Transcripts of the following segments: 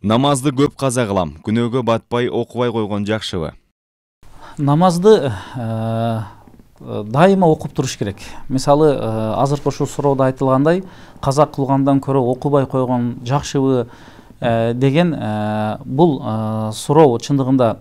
Намазды көп каза кылам, күнөөгө батпай окубай койгон жакшыбы? Намазды дайыма окуп туруш керек. Мисалы, азыркы ушул суроодо айтылгандай, каза кылгандан көрө окубай койгон жакшыбы деген бул суроо чындыгында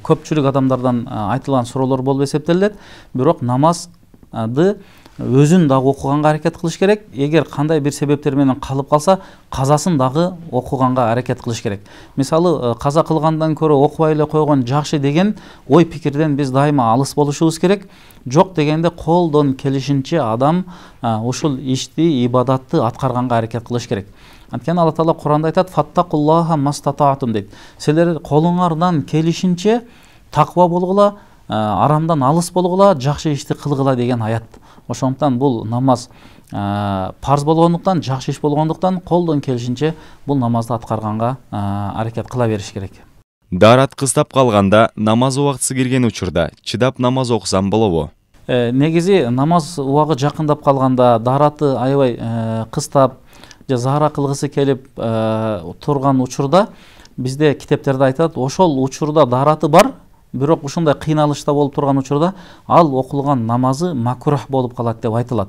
көпчүлүк адамдардан айтылган суроолор болуп эсептелет. Бирок намазды өзүн дагы окуганга аракет кылыш керек. Эгер кандай бир себептер менен калып калса, казасын дагы окуганга аракет кылыш керек. Мисалы, каза кылгандан көрө окубай эле койгон жакшы деген ой пикирден биз дайыма алыс болушубуз керек. Жок дегенде колдон келишинче адам ушул ишти, ибадатты аткарганга аракет кылыш керек. Анткени Алла Таала Куранда айтат: "Фаттакуллаха мастатаатум" дейт. Силер колуңардан келишинче таква болгула, арамдан алыс болгула, жакшы ишти кылгыла деген аят. Ошондуктан бул намаз парз болгондуктан, жакшы иш болгондуктан колдон келишинче бул намазды аткарганга аракет кыла бериш керек. Дарат кыстап калганда, намаз убактысы кирген учурда чыдап намаз окусам болобу? Негизи намаз убагы жакындап калганда, дараты аябай кыстап же заара кылгысы келип турган учурда бизде китептерде айтат, ошол учурда дараты бар, бирок ушундай кыйналышта болуп турган учурда ал окулган намазы макрух болуп калат деп айтылат.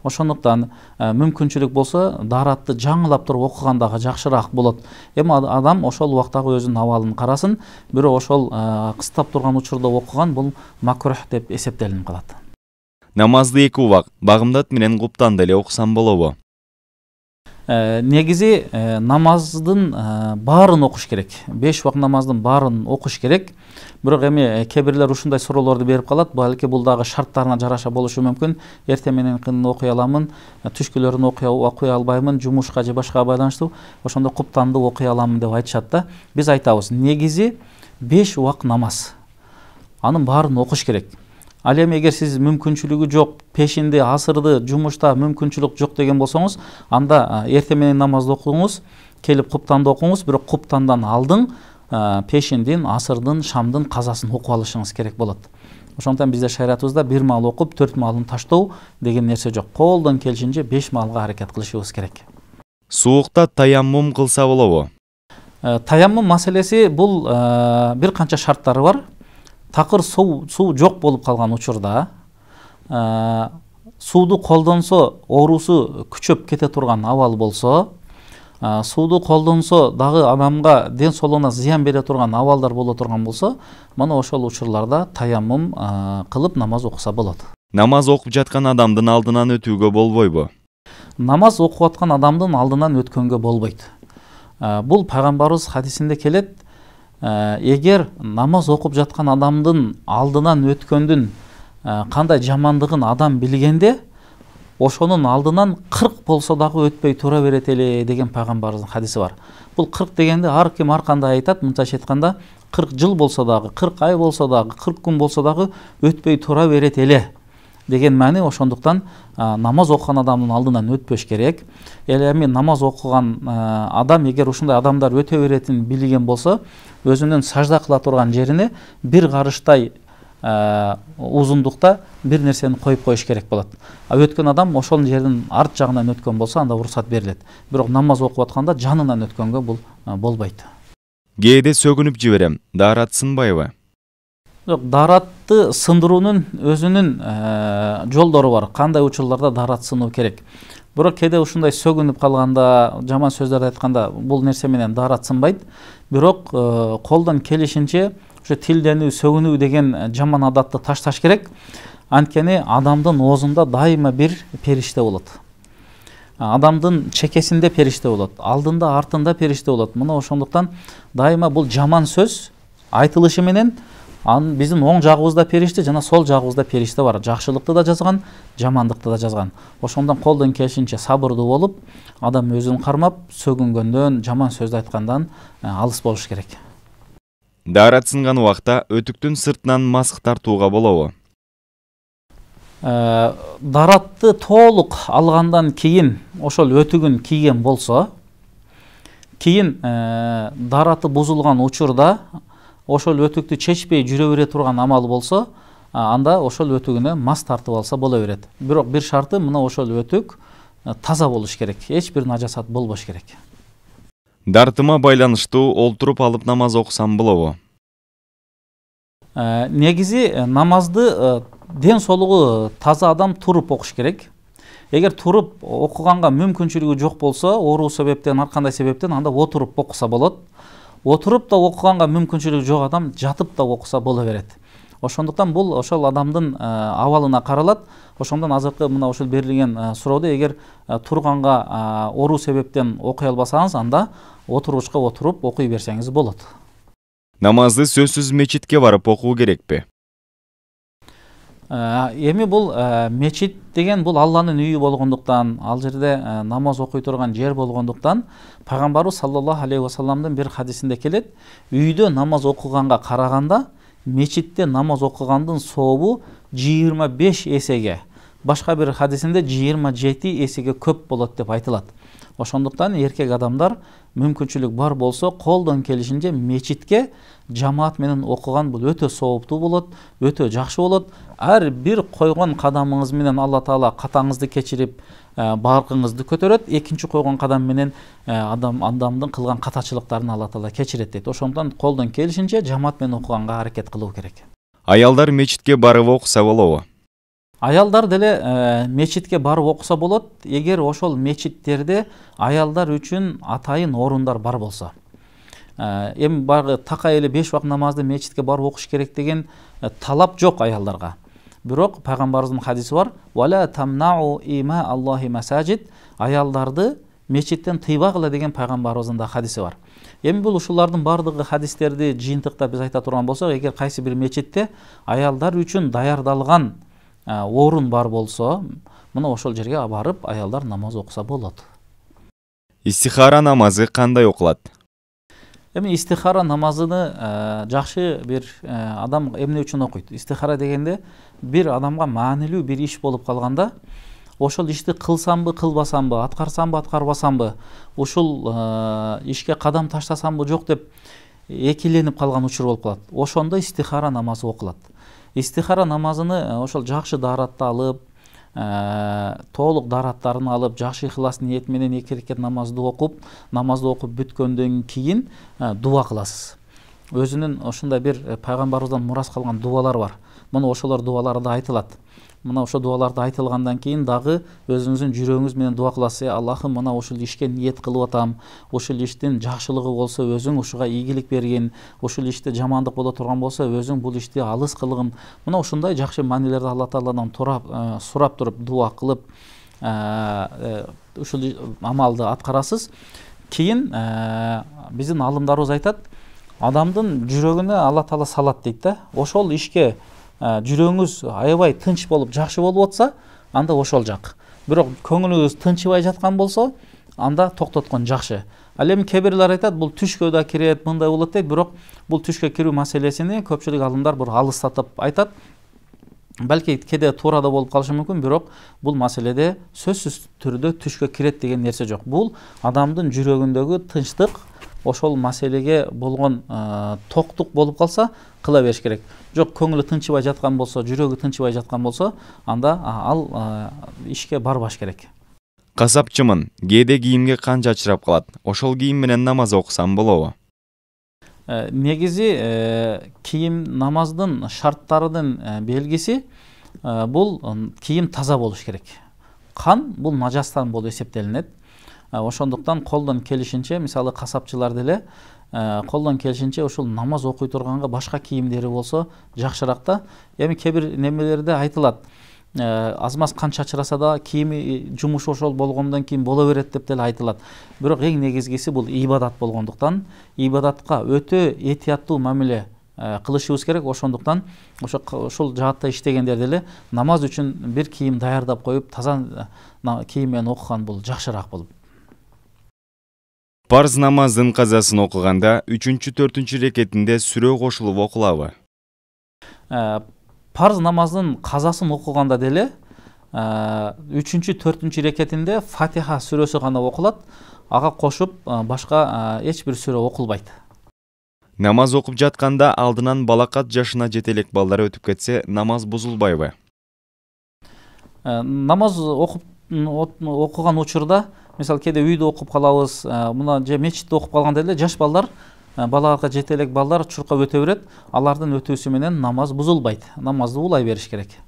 Ошондуктан мүмкүнчүлүк болсо даратты жаңылап туруп окуган дагы жакшыраак болот. Эми адам ошол убактагы өзүнүн абалын карасын, бирок ошол кыстап турган учурда окуган бул макрух деп эсептелинип калат. Намазды эки убак багымдат менен куптанды эле окусам болобу? Негизи намаздын баарын окуш керек. 5 убак намаздын баарын окуш керек. Бирок эми кээ бирлер ушундай суроолорду берип калат. Балки бул дагы шарттарына жараша болушу мүмкүн. Эртең менен окуй аламын, түшкүлөрүн окуй албаймын, жумушка же башкага байланыштуу, ошондо куптанды окуй аламын деп айтышат да. Биз айтабыз, негизи 5 убак намаз. Анын баарын окуш керек. Ал эми эгер сиз мүмкүнчүлүгү жок, пешинди, асырды, жумушта мүмкүнчүлүк жок деген болсоңуз, анда эртең менен намазды окуңуз, келип куптанды окуңуз, бирок куптандан алдын пешиндин, асырдын, шамдын казасын окуп алышыңыз керек болот. Ошондуктан бизде шариатыбызда 1 маал окуп, 4 маалын таштоо деген нерсе жок. Колдон келишинче 5 маалга аракет кылышыбыз керек. Суукта таяммум кылса болобу? Таяммум маселеси бул бир канча шарттары бар. Такыр суу жок болуп калган учурда сууду колдонсо, оорусу күчөп кете турган абал болсо, сууду колдонсо дагы адамга ден соолугуна зыян бере турган абалдар боло турган болсо, мына ошол учурларда таяммум кылып намаз окуса болот. Намаз окуп жаткан адамдын алдынан өтүүгө болбойбу? Намаз окуп аткан адамдын алдынан өткөнгө болбойт. Бул пайгамбарыбыз хадисинде келет. Эгер намаз окуп жаткан адамдын алдынан өткөндүн кандай жамандыгын адам билгенде, ошонун алдынан 40 болсо дагы өтпөй тура берет эле деген пайгамбарыбыздын хадиси бар. Бул 40 дегенде ар ким ар кандай айтат, мынча айтканда 40 жыл болсо дагы, 40 ай болсо дагы, 40 күн болсо дагы өтпөй тура берет эле деген маани. Ошондуктан намаз окуган адамдын алдынан өтпөш керек. Эми намаз окуган адам эгер ушундай адамдар өтө беретин билген болсо, өзүнүн сажда кыла турган жерине бир карыштай узундукта бир нерсени коюп коюш керек болот. Өткөн адам ошол жердин арт жагынан өткөн болсо, анда уруксат берилет. Бирок намаз окуп атканда жанынан өткөнгө бул болбойт. Кээде сөгүнүп жиберем, дарат сынбайбы? Жок, даратты сындыруунун өзүнүн жолдору бар. Кандай учурларда дарат сынуу керек. Бирок кээде ушундай сөгүнүп калганда, жаман сөздөрдү айтканда бул нерсе менен дарат сынбайт. Бирок колдон келишинче ушу тилденүү, сөгүнүү деген жаман адатты ташташ керек. Анткени адамдын оозунда дайыма бир периште болот. Адамдын чекесинде периште болот, алдында, артында периште болот. Мына ошондуктан дайыма бул жаман сөз айтылышы менен биздин оң жагыбызда периште жана сол жагыбызда периште бар. Жакшылыкты да жазган, жамандыкты да жазган. Ошондон колдон келишинче сабырдуу болуп, адам өзүн кармап, сөгүнгөндөн, жаман сөздү айткандан алыс болуш керек. Дарат сынган убакта өтүктүн сыртынан маск тартууга болобу? Даратты толук алгандан кийин ошол өтүгүн кийген болсо, кийин дараты бузулган учурда ошол өтүктү чечпей жүрө бере турган амал болсо, анда ошол өтүгүнө мас тартып алса боло берет. Бирок бир шарты, мына ошол өтүк таза болуш керек. Эч бир нажасат болбош керек. Дартыма байланыштуу олтуруп алып намаз окусам болобу? Негизи намазды ден соолугу таза адам туруп окуш керек. Эгер туруп окуганга мүмкүнчүлүгү жок болсо, оору себептен, ар кандай себептен, анда отуруп окуса болот. Отуруп да окуганга мүмкүнчүлүгү жок адам жатып да окуса боло берет. Ошондуктан бул ошол адамдын абалына каралат. Ошондон азыркы мына ушул берилген суроодо эгер турганга оору себептен окуй албасаңыз, анда отургучка отуруп окуй берсеңиз болот. Намазды сөзсүз мечитке барып окуу керекпи? Эми бул мечит деген бул Алланын үйү болгондуктан, ал жерде намаз окуй турган жер болгондуктан, пайгамбарыбыз саллаллаху алейхи вассаламдын бир хадисинде келет, үйдө намаз окуганга караганда мечитте намаз окугандын сообу 25 эсеге, башка бир хадисинде 27 эсеге көп болот деп айтылат. Ошондуктан эркек адамдар мүмкүнчүлүк бар болсо, колдон келишинче мечитке жамаат менен окуган бул өтө сооптуу болот, өтө жакшы болот. Ар бир койгон кадамыңыз менен Алла Таала катаңызды кечирип, баркыңызды көтөрөт. Экинчи койгон кадам менен адамдын кылган катачылыктарын Алла Таала кечирет дейт. Ошондон колдон келишинче жамаат менен окуганга аракет кылуу керек. Аялдар мечитке барып окуса болобу? Аялдар деле мечитке барып окуса болот, эгер ошол мечиттерде аялдар үчүн атайын орундар бар болсо. Эми бары такай эле 5 убакыт намазды мечитке барып окуш керек деген талап жок аялдарга. Бирок пайгамбарыбыздын хадиси бар: "Вала тамнау има Аллахи масажид", аялдарды мечиттен тыйбагыла деген пайгамбарыбыздын да хадиси бар. Эми бул ушулардын бардыгы хадистерди жыйынтыктап биз айта турган болсок, эгер кайсы бир мечитте аялдар үчүн даярдалган орун бар болсо, мына ошол жерге барып аялдар намаз окуса болот. Истихара намазы кандай окулат? Эми истихара намазыны жакшы бир адам эмне үчүн окуйт? Истихара дегенде бир адамга маанилүү бир иш болуп калганда, ошол ишти кылсамбы, кылбасамбы, аткарсамбы, аткарбасамбы, ушул ишке кадам таштасамбы жок деп экиленип калган учур болуп калат. Ошондо истихара намазы окулат. Истихара намазыны ошол жакшы дааратты алып, толук даараттарын алып, жакшы ихлас ниет менен 2 рекет намазды окуп бүткөндөн кийин дуа кыласыз. Өзүнүн ошондой бир пайгамбарыбыздан мурас калган дуалар бар. Мына ошолор дуаларда айтылат. Мына ошол дуаларды айтылгандан кийин дагы өзүңүздүн жүрөгүңүз менен дуа кыласыз. Аллахым, мына ушул ишке ниет кылып атам. Ушул иштин жакшылыгы болсо, өзүң ушуга ийгилик бергин. Ушул иште жамандык боло турган болсо, өзүң бул ишти алыс кылгын. Мына ушундай жакшы маанилерди Алла Тааладан сурап туруп дуа кылып, ушул амалды аткарасыз. Кийин биздин алымдарыбыз айтат, адамдын жүрөгүнө Алла Таала салат дейт да. Ошол ишке жүрөгүңүз аябай тынч болуп, жакшы болуп атса, анда ошол жак. Бирок көңүлүңүз тынчыбай жаткан болсо, анда токтоткон жакшы. Ал эми кээ бирлер айтат, бул түшкө да кирет, мындай болот дейт, бирок бул түшкө кирүү маселесини көпчүлүк алымдар бир алыстатып айтат. Балки кээде туура да болуп калышы мүмкүн, бирок бул маселеде сөзсүз түрдө түшкө кирет деген нерсе жок. Бул адамдын жүрөгүндөгү тынчтык, ошол маселеге болгон токтук болуп калса, кыла бериш керек. Жок, көңүлү тынчыбай жаткан болсо, жүрөгү тынчыбай жаткан болсо, анда ал ишке барбаш керек. Касапчымын, кээде кийимге канча ачырап калат. Ошол кийим менен намаз окусам болобу? Негизи кийим намаздын шарттарынын белгиси бул кийим таза болуш керек. Кан бул нажастан болуп эсептелинет. Ошондуктан колдон келишинче, мисалы касапчылар деле колдон келишинче ушул намаз окуй турганга башка кийимдери болсо жакшыраак да. Эми кээ бир немелерде айтылат, азмаз кан чачыраса да кийими жумушу ошол болгондон кийин боло берет деп деле айтылат. Бирок эң негизгиси бул ибадат болгондуктан, ибадатка өтө этияттуу мамиле кылышыбыз керек. Ошондуктан ошол жаатта иштегендер деле намаз үчүн бир кийим даярдап коюп, таза кийим менен окуган бул жакшыраак болот. Парз намаздын казасын окуганда 3-4 рекетинде сүрө кошулуп окулабы? Парз намаздын казасын окуганда деле 3-4 рекетинде Фатиха сүрөсү гана окулат, ага кошуп башка эч бир сүрө окулбайт. Намаз окуп жатканда алдынан балакат жашына жете элек балдар өтүп кетсе, намаз бузулбайбы? Намаз окуган учурда мисалы кээде үйдө окуп калабыз, мына же мечитте окуп калганда эле жаш балдар, балага жете элек балдар чуркап өтө берет. Алардын өтүүсү менен намаз бузулбайт. Намазды улай бериш керек.